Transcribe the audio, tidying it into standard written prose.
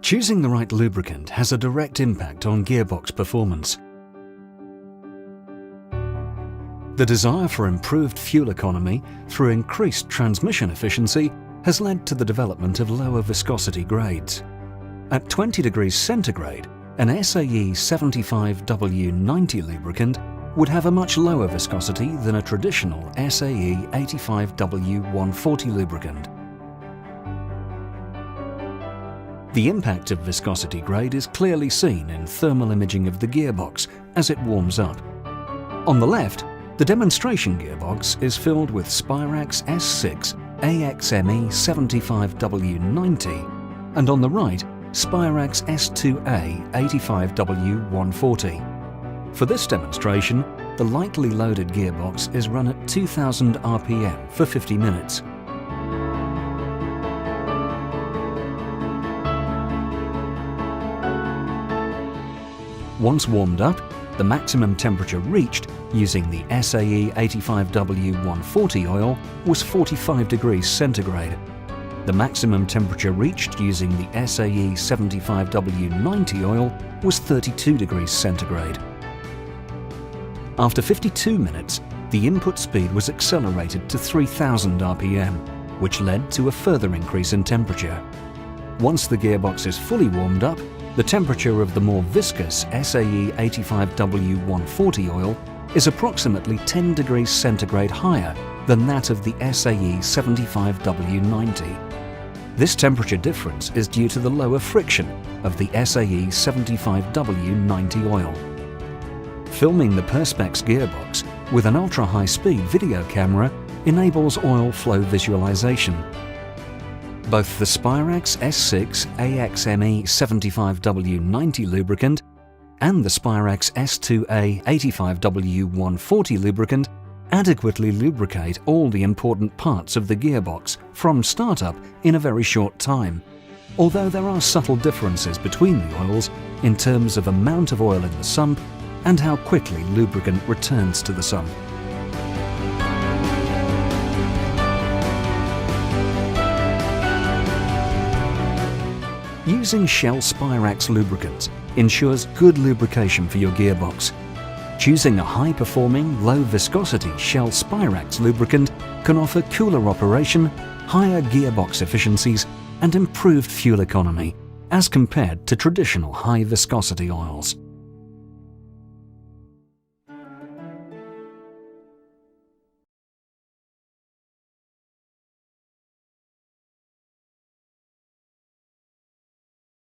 Choosing the right lubricant has a direct impact on gearbox performance. The desire for improved fuel economy through increased transmission efficiency has led to the development of lower viscosity grades. At 20 degrees centigrade, an SAE 75W-140 lubricant would have a much lower viscosity than a traditional SAE 85W-140 lubricant. The impact of viscosity grade is clearly seen in thermal imaging of the gearbox as it warms up. On the left, the demonstration gearbox is filled with Spirax S2 A 85W-140, and on the right, Spirax S2 A 85W-140. For this demonstration, the lightly loaded gearbox is run at 2000 RPM for 50 minutes. Once warmed up, the maximum temperature reached using the SAE 85W-140 oil was 45 degrees centigrade. The maximum temperature reached using the SAE 75W-140 oil was 32 degrees centigrade. After 52 minutes, the input speed was accelerated to 3000 RPM, which led to a further increase in temperature. Once the gearbox is fully warmed up, the temperature of the more viscous SAE 85W-140 oil is approximately 10 degrees centigrade higher than that of the SAE 75W-140. This temperature difference is due to the lower friction of the SAE 75W-140 oil. Filming the Perspex gearbox with an ultra-high-speed video camera enables oil flow visualization. Both the Spirax S2 A 75W-140 lubricant and the Spirax S2 A 85W-140 lubricant adequately lubricate all the important parts of the gearbox from startup in a very short time, although there are subtle differences between the oils in terms of amount of oil in the sump and how quickly lubricant returns to the sump. Using Shell Spirax lubricants ensures good lubrication for your gearbox. Choosing a high-performing, low-viscosity Shell Spirax lubricant can offer cooler operation, higher gearbox efficiencies, and improved fuel economy as compared to traditional high-viscosity oils.